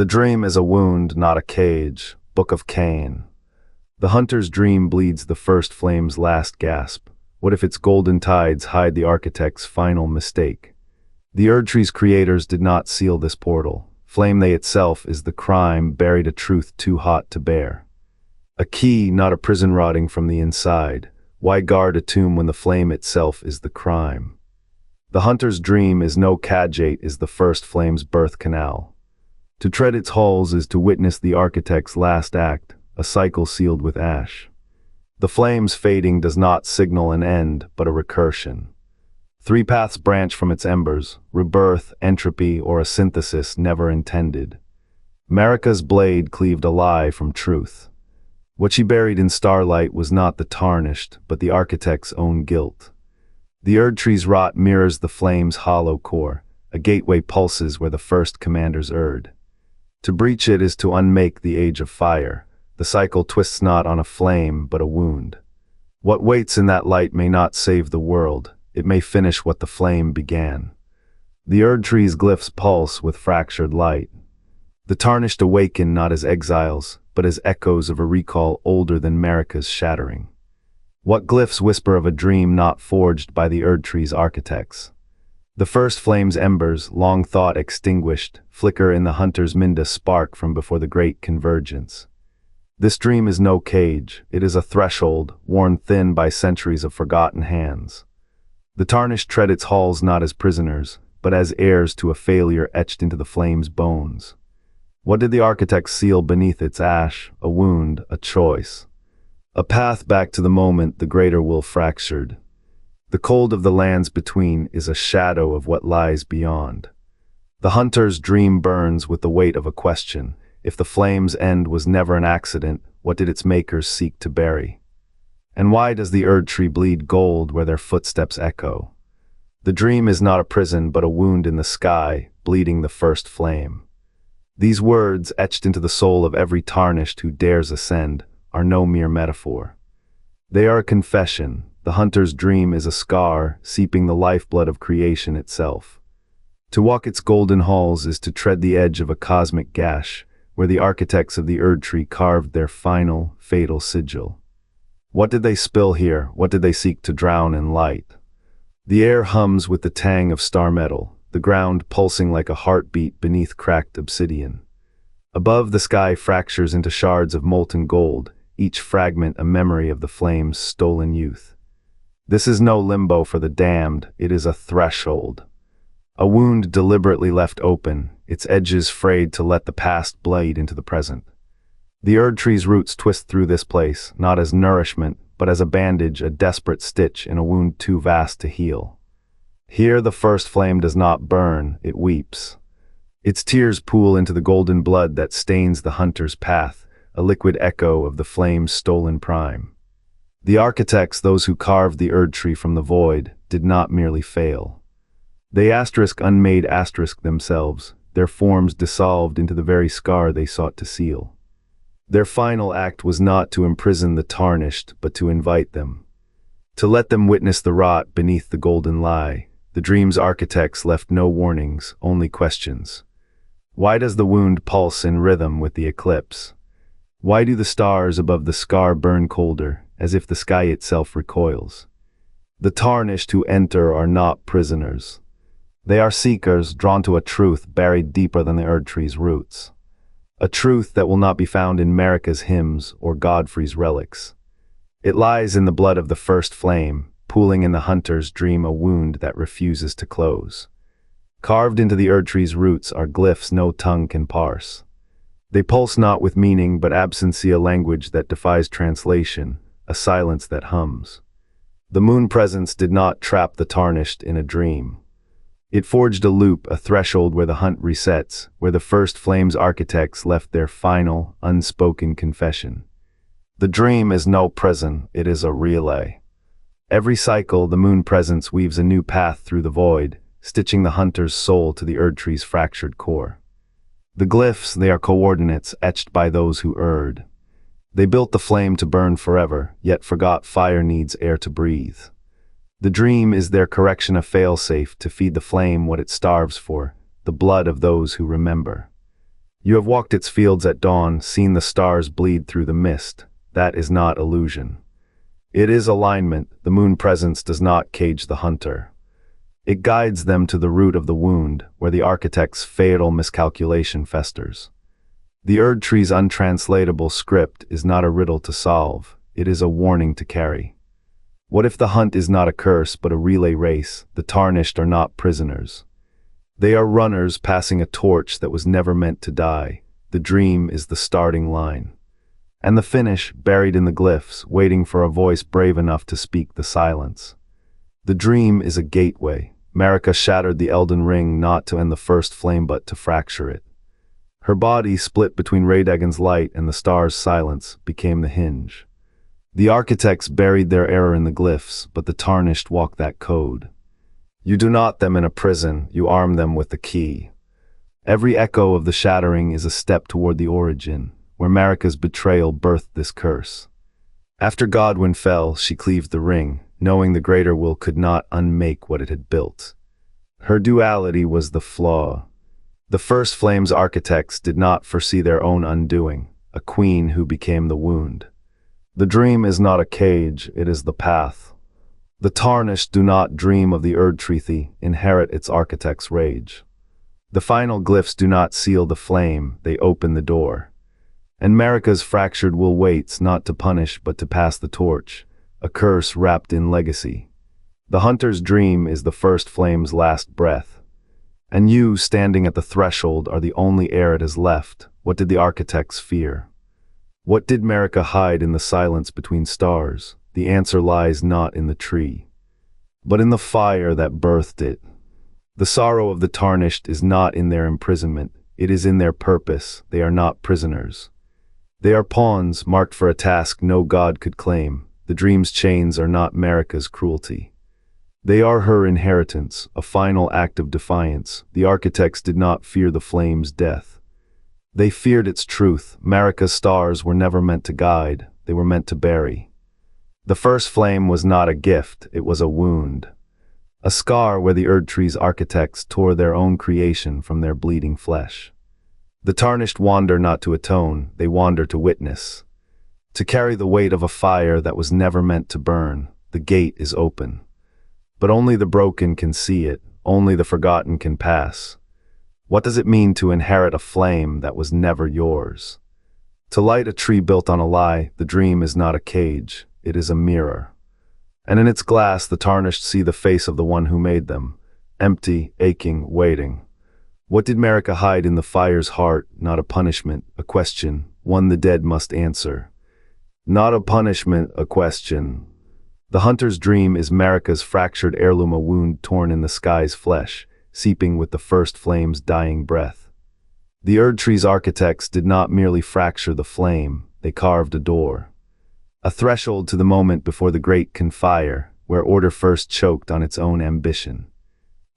The dream is a wound, not a cage. Book of Cain. The hunter's dream bleeds the first flame's last gasp. What if its golden tides hide the architect's final mistake? The Erdtree's creators did not seal this portal. Flame they itself is the crime, buried a truth too hot to bear. A key, not a prison rotting from the inside. Why guard a tomb when the flame itself is the crime? The hunter's dream is no cadgate, is the first flame's birth canal. To tread its halls is to witness the architect's last act, a cycle sealed with ash. The flame's fading does not signal an end, but a recursion. Three paths branch from its embers: rebirth, entropy, or a synthesis never intended. Marika's blade cleaved a lie from truth. What she buried in starlight was not the Tarnished, but the architect's own guilt. The Erdtree's rot mirrors the flame's hollow core. A gateway pulses where the first commanders erred. To breach it is to unmake the age of fire. The cycle twists not on a flame, but a wound. What waits in that light may not save the world. It may finish what the flame began. The Erdtree's glyphs pulse with fractured light. The Tarnished awaken not as exiles, but as echoes of a recall older than Marika's shattering. What glyphs whisper of a dream not forged by the Erdtree's architects? The first flame's embers, long thought extinguished, flicker in the hunter's Minda spark from before the great convergence. This dream is no cage, it is a threshold, worn thin by centuries of forgotten hands. The Tarnished tread its halls not as prisoners, but as heirs to a failure etched into the flame's bones. What did the architect seal beneath its ash? A wound, a choice. A path back to the moment the greater will fractured. The cold of the lands between is a shadow of what lies beyond. The hunter's dream burns with the weight of a question. If the flame's end was never an accident, what did its makers seek to bury? And why does the Erdtree bleed gold where their footsteps echo? The dream is not a prison but a wound in the sky, bleeding the first flame. These words, etched into the soul of every Tarnished who dares ascend, are no mere metaphor. They are a confession. The hunter's dream is a scar, seeping the lifeblood of creation itself. To walk its golden halls is to tread the edge of a cosmic gash, where the architects of the Erdtree carved their final, fatal sigil. What did they spill here? What did they seek to drown in light? The air hums with the tang of star metal, the ground pulsing like a heartbeat beneath cracked obsidian. Above, the sky fractures into shards of molten gold, each fragment a memory of the flame's stolen youth. This is no limbo for the damned, it is a threshold. A wound deliberately left open, its edges frayed to let the past bleed into the present. The Erdtree's roots twist through this place, not as nourishment, but as a bandage, a desperate stitch in a wound too vast to heal. Here the first flame does not burn, it weeps. Its tears pool into the golden blood that stains the hunter's path, a liquid echo of the flame's stolen prime. The architects, those who carved the Erdtree from the void, did not merely fail. They unmade themselves, their forms dissolved into the very scar they sought to seal. Their final act was not to imprison the Tarnished, but to invite them. To let them witness the rot beneath the golden lie. The dream's architects left no warnings, only questions. Why does the wound pulse in rhythm with the eclipse? Why do the stars above the scar burn colder, as if the sky itself recoils? The Tarnished who enter are not prisoners. They are seekers drawn to a truth buried deeper than the Erdtree's roots. A truth that will not be found in Marika's hymns or Godfrey's relics. It lies in the blood of the first flame, pooling in the hunter's dream, a wound that refuses to close. Carved into the Erdtree's roots are glyphs no tongue can parse. They pulse not with meaning but absency, a language that defies translation, a silence that hums. The moon presence did not trap the Tarnished in a dream. It forged a loop, a threshold where the hunt resets, where the first flame's architects left their final, unspoken confession. The dream is no prison, it is a relay. Every cycle, the moon presence weaves a new path through the void, stitching the hunter's soul to the Erdtree's fractured core. The glyphs, they are coordinates etched by those who erred. They built the flame to burn forever, yet forgot fire needs air to breathe. The dream is their correction, a failsafe to feed the flame what it starves for, the blood of those who remember. You have walked its fields at dawn, seen the stars bleed through the mist. That is not illusion. It is alignment. The moon presence does not cage the hunter. It guides them to the root of the wound, where the architect's fatal miscalculation festers. The Erdtree's untranslatable script is not a riddle to solve. It is a warning to carry. What if the hunt is not a curse but a relay race? The Tarnished are not prisoners. They are runners passing a torch that was never meant to die. The dream is the starting line. And the finish, buried in the glyphs, waiting for a voice brave enough to speak the silence. The dream is a gateway. Marika shattered the Elden ring not to end the first flame but to fracture it. Her body, split between Radagon's light and the star's silence, became the hinge. The architects buried their error in the glyphs, but the Tarnished walk that code. You do not them in a prison, you arm them with the key. Every echo of the shattering is a step toward the origin, where Marika's betrayal birthed this curse. After Godwyn fell, she cleaved the ring, knowing the greater will could not unmake what it had built. Her duality was the flaw. The first flame's architects did not foresee their own undoing, a queen who became the wound. The dream is not a cage, it is the path. The Tarnished do not dream of the Erdtree, inherit its architect's rage. The final glyphs do not seal the flame, they open the door. And Marika's fractured will waits not to punish but to pass the torch, a curse wrapped in legacy. The hunter's dream is the first flame's last breath. And you, standing at the threshold, are the only heir it has left. What did the architects fear? What did Marika hide in the silence between stars? The answer lies not in the tree, but in the fire that birthed it. The sorrow of the Tarnished is not in their imprisonment, it is in their purpose. They are not prisoners. They are pawns, marked for a task no god could claim. The dream's chains are not Marika's cruelty. They are her inheritance, a final act of defiance. The architects did not fear the flame's death. They feared its truth. Marika's stars were never meant to guide, they were meant to bury. The first flame was not a gift, it was a wound. A scar where the Erdtree's architects tore their own creation from their bleeding flesh. The Tarnished wander not to atone, they wander to witness. To carry the weight of a fire that was never meant to burn. The gate is open. But only the broken can see it, only the forgotten can pass. What does it mean to inherit a flame that was never yours? To light a tree built on a lie, the dream is not a cage, it is a mirror. And in its glass the Tarnished see the face of the one who made them, empty, aching, waiting. What did Marika hide in the fire's heart? Not a punishment, a question, one the dead must answer. Not a punishment, a question. The hunter's dream is Marika's fractured heirloom, a wound torn in the sky's flesh, seeping with the first flame's dying breath. The Erdtree's architects did not merely fracture the flame, they carved a door. A threshold to the moment before the great can fire, where order first choked on its own ambition.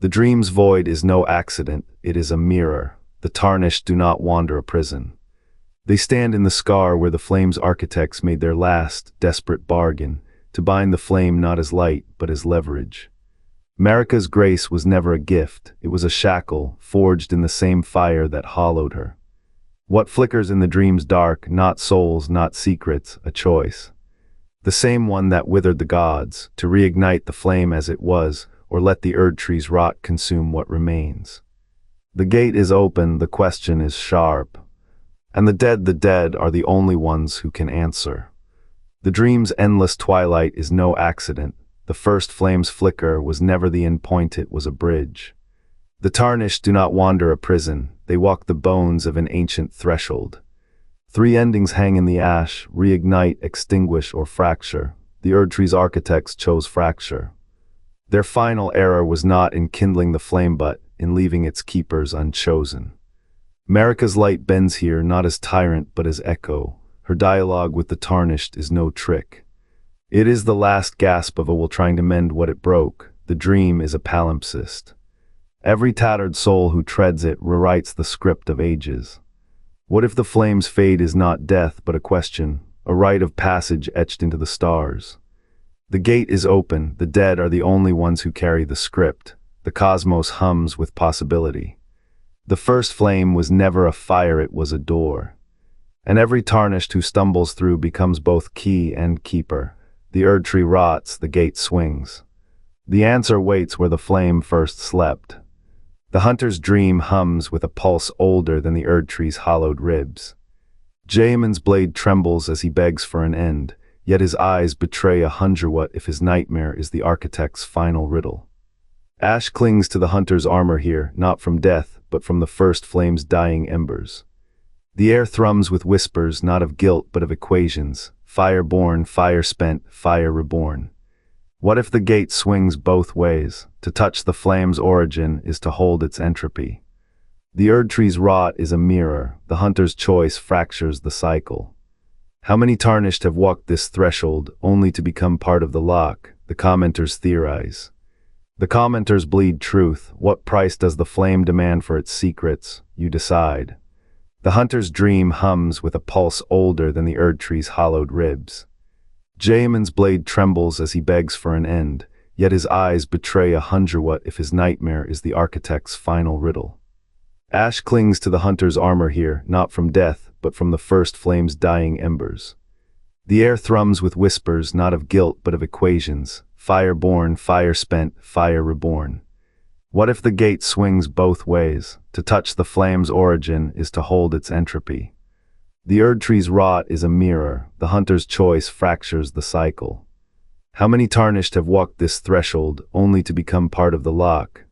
The dream's void is no accident, it is a mirror. The Tarnished do not wander a prison. They stand in the scar where the flame's architects made their last, desperate bargain, to bind the flame not as light, but as leverage. Marika's grace was never a gift, it was a shackle, forged in the same fire that hollowed her. What flickers in the dream's dark, not souls, not secrets, a choice. The same one that withered the gods, to reignite the flame as it was, or let the Erdtree's rot consume what remains. The gate is open, the question is sharp. And the dead are the only ones who can answer. The dream's endless twilight is no accident. The first flame's flicker was never the end point, it was a bridge. The Tarnished do not wander a prison, they walk the bones of an ancient threshold. 3 endings hang in the ash, reignite, extinguish, or fracture. The Erdtree's architects chose fracture. Their final error was not in kindling the flame but in leaving its keepers unchosen. Marika's light bends here not as tyrant but as echo. Her dialogue with the Tarnished is no trick. It is the last gasp of a will trying to mend what it broke. The dream is a palimpsest. Every tattered soul who treads it rewrites the script of ages. What if the flame's fate is not death but a question, a rite of passage etched into the stars? The gate is open, the dead are the only ones who carry the script. The cosmos hums with possibility. The first flame was never a fire, it was a door. And every tarnished who stumbles through becomes both key and keeper. The Erdtree rots, the gate swings. The answer waits where the flame first slept. The hunter's dream hums with a pulse older than the Erdtree's hollowed ribs. Jaemon's blade trembles as he begs for an end, yet his eyes betray a hunger. What if his nightmare is the architect's final riddle? Ash clings to the hunter's armor here, not from death, but from the first flame's dying embers. The air thrums with whispers, not of guilt, but of equations. Fire born, fire spent, fire reborn. What if the gate swings both ways? To touch the flame's origin is to hold its entropy. The Erdtree's rot is a mirror. The hunter's choice fractures the cycle. How many tarnished have walked this threshold, only to become part of the lock? The commenters theorize. The commenters bleed truth. What price does the flame demand for its secrets? You decide. The hunter's dream hums with a pulse older than the Erdtree's hollowed ribs. Jaemon's blade trembles as he begs for an end, yet his eyes betray a hunger. What if his nightmare is the architect's final riddle? Ash clings to the hunter's armor here, not from death, but from the first flame's dying embers. The air thrums with whispers, not of guilt, but of equations. Fire born, fire spent, fire reborn. What if the gate swings both ways? To touch the flame's origin is to hold its entropy. The Erdtree's rot is a mirror. The hunter's choice fractures the cycle. How many tarnished have walked this threshold, only to become part of the lock?